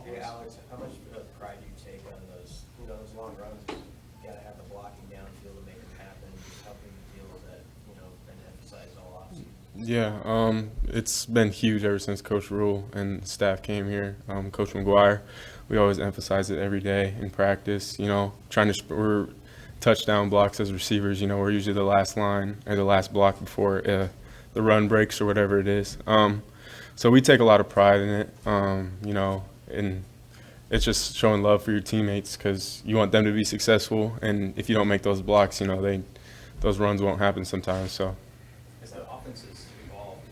Hey Alex, how much pride do you take on those, those long runs? You gotta have the blocking downfield to make them happen, just helping the deals that, been emphasized all offseason. Yeah, it's been huge ever since Coach Rule and staff came here. Coach McGuire, we always emphasize it every day in practice. We're touchdown blocks as receivers. We're usually the last line or the last block before the run breaks or whatever it is. So we take a lot of pride in it. And it's just showing love for your teammates because you want them to be successful. And if you don't make those blocks, those runs won't happen sometimes. So. As the offense has evolved,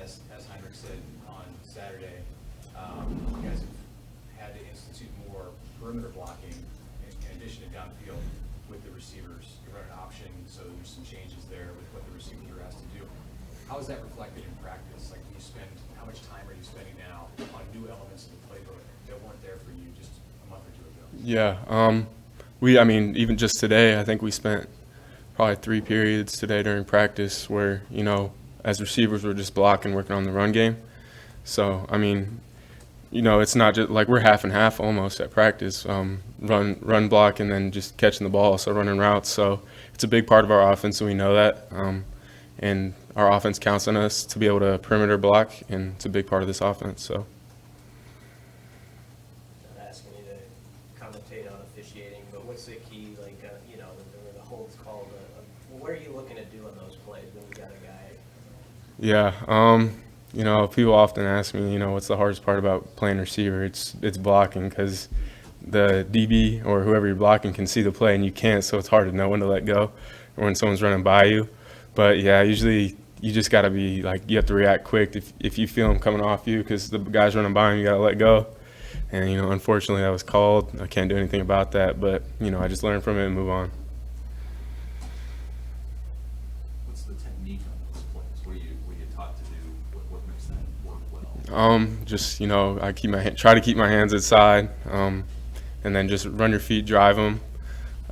as Heinrich said on Saturday, you guys have had to institute more perimeter blocking in addition to downfield with the receivers. You run an option, so there's some changes there with what the receivers are asked to do. How is that reflected in practice? Like, how much time are you spending now on new elements of the playbook that weren't there for you just a month or two ago? Yeah, even just today, I think we spent probably 3 periods today during practice where, as receivers, we're just blocking, working on the run game. So, it's not just like we're half and half almost at practice, run block and then just catching the ball, so running routes. So it's a big part of our offense, and we know that. And our offense counts on us to be able to perimeter block, and it's a big part of this offense. So. Not asking you to commentate on officiating, but what's the key, the holds called, what are you looking to do on those plays when you got a guy? Yeah, people often ask me, what's the hardest part about playing receiver? It's blocking because the DB or whoever you're blocking can see the play and you can't, so it's hard to know when to let go or when someone's running by you. But yeah, usually you just got to be you have to react quick if you feel them coming off you because the guy's running by him, you got to let go. And, unfortunately that was called. I can't do anything about that, but, I just learn from it and move on. What's the technique on those plays? What are you taught to do? What makes that work well? I try to keep my hands inside, and then just run your feet, drive them,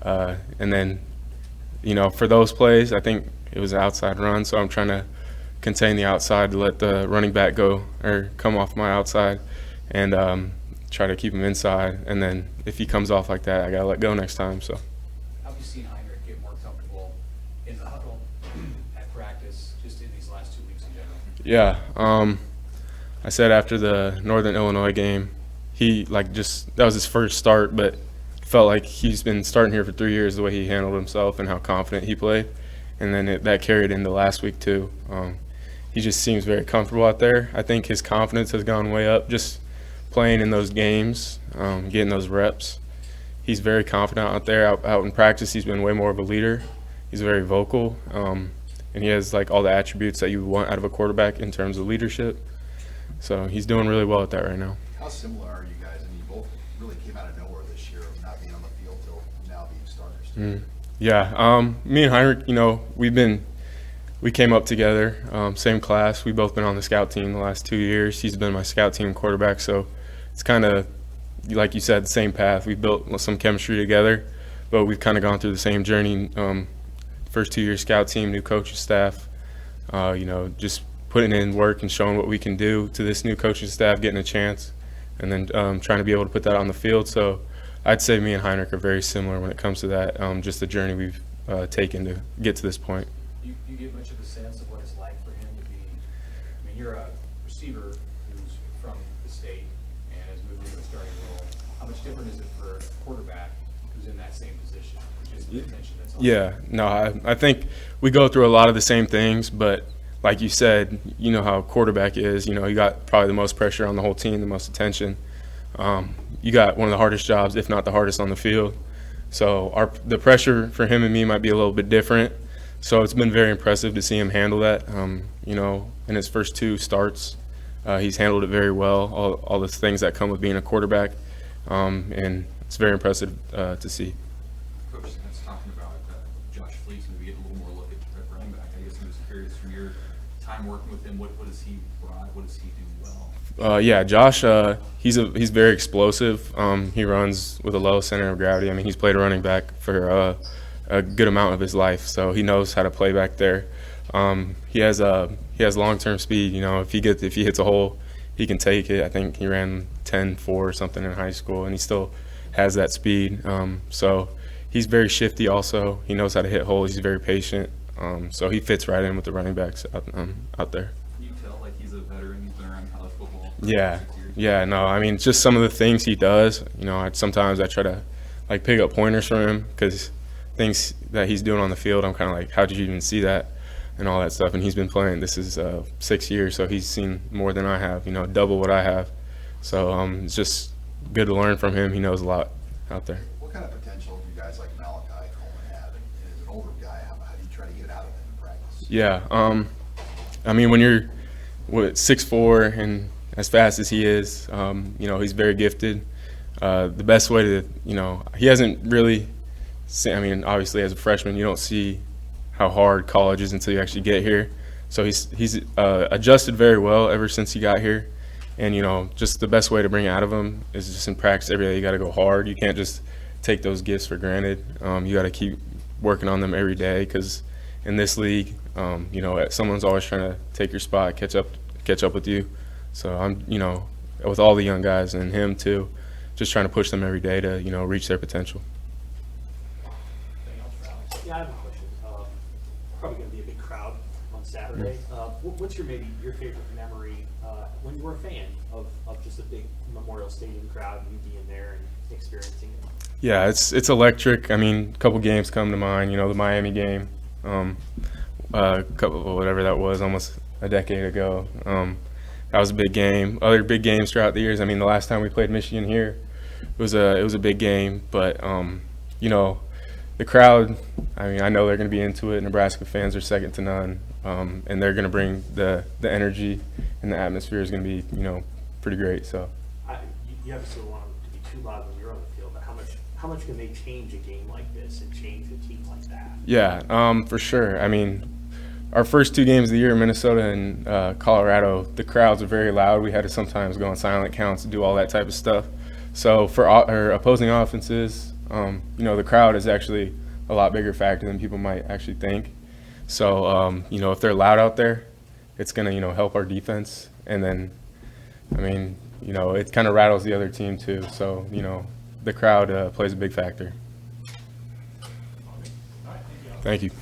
and then, for those plays, I think it was an outside run, so I'm trying to contain the outside to let the running back go or come off my outside, and try to keep him inside. And then if he comes off like that, I gotta let go next time. So. How have you seen Heinrich get more comfortable in the huddle at practice, just in these last 2 weeks in general? Yeah, I said after the Northern Illinois game, that was his first start, but felt like he's been starting here for 3 years, the way he handled himself and how confident he played. And then that carried into last week too. He just seems very comfortable out there. I think his confidence has gone way up just playing in those games, getting those reps. He's very confident out there. Out in practice, he's been way more of a leader. He's very vocal, and he has all the attributes that you want out of a quarterback in terms of leadership. So he's doing really well at that right now. How similar are you guys? You both really came out of nowhere this year of not being on the field till now being starters. Yeah, me and Heinrich, we came up together, same class. We've both been on the scout team the last 2 years. He's been my scout team quarterback, so it's kind of, like you said, the same path. We built some chemistry together, but we've kind of gone through the same journey. First 2 years scout team, new coaching staff, just putting in work and showing what we can do to this new coaching staff, getting a chance, and then trying to be able to put that on the field. So I'd say me and Heinrich are very similar when it comes to that, just the journey we've taken to get to this point. You get much of a sense of what it's like for him to be, you're a receiver who's from the state and has moved into a starting role. How much different is it for a quarterback who's in that same position, which is the attention that's on? Yeah, no, I think we go through a lot of the same things, but like you said, you know how a quarterback is. You got probably the most pressure on the whole team, the most attention. You got one of the hardest jobs, if not the hardest, on the field. So the pressure for him and me might be a little bit different. So it's been very impressive to see him handle that. In his first 2 starts, he's handled it very well, all the things that come with being a quarterback, and it's very impressive to see. Coach Smith's talking about Josh Fleets, maybe get a little more look at running back. I guess I'm just curious from your time working with him, what does he brought? What does he do well? Yeah, Josh, he's very explosive. He runs with a low center of gravity. He's played a running back for a good amount of his life, so he knows how to play back there. He has long-term speed. If he hits a hole, he can take it. I think he ran 10.4 or something in high school, and he still has that speed. So he's very shifty also. He knows how to hit holes. He's very patient. So he fits right in with the running backs out there. Can you tell like he's a veteran? He's been around college football for Yeah, 6 years? yeah, no, I mean, just some of the things he does, you know, sometimes I try to, like, pick up pointers from him because things that he's doing on the field, I'm kind of like, how did you even see that and all that stuff, and he's been playing, this is 6 years, so he's seen more than I have, you know, double what I have, so it's just good to learn from him. He knows a lot out there. What kind of potential do guys like Malachi Coleman have? And as an older guy, how do you try to get it out of him in practice? Yeah, I mean, when you're 6'4" and as fast as he is, you know, he's very gifted. The best way to, you know, he hasn't really seen, I mean, obviously as a freshman, you don't see how hard college is until you actually get here. So he's adjusted very well ever since he got here. And, you know, just the best way to bring it out of him is just in practice every day. You got to go hard. You can't just take those gifts for granted. You got to keep working on them every day because in this league, you know, someone's always trying to take your spot, catch up with you. So I'm, you know, with all the young guys and him too, just trying to push them every day to, you know, reach their potential. Yeah, I have a question. Probably going to be a big crowd on Saturday. What's your favorite memory when you were a fan of just a big Memorial Stadium crowd and you being there and experiencing it? Yeah, it's electric. I mean, a couple games come to mind. You know, the Miami game, whatever that was, almost a decade ago. That was a big game. Other big games throughout the years. I mean, the last time we played Michigan here, it was a big game. But you know, the crowd. I mean, I know they're going to be into it. Nebraska fans are second to none, and they're going to bring the energy, and the atmosphere is going to be, you know, pretty great. So. You obviously don't want them to be too loud when you're on the field, but how much can they change a game like this and change a team like that? Yeah, for sure. I mean, our first 2 games of the year, Minnesota and Colorado, the crowds are very loud. We had to sometimes go on silent counts and do all that type of stuff. So for our opposing offenses, you know, the crowd is actually a lot bigger factor than people might actually think. So, you know, if they're loud out there, it's going to, you know, help our defense. And then, I mean, you know, it kind of rattles the other team too. So, you know, the crowd plays a big factor. All right, thank you. Thank you.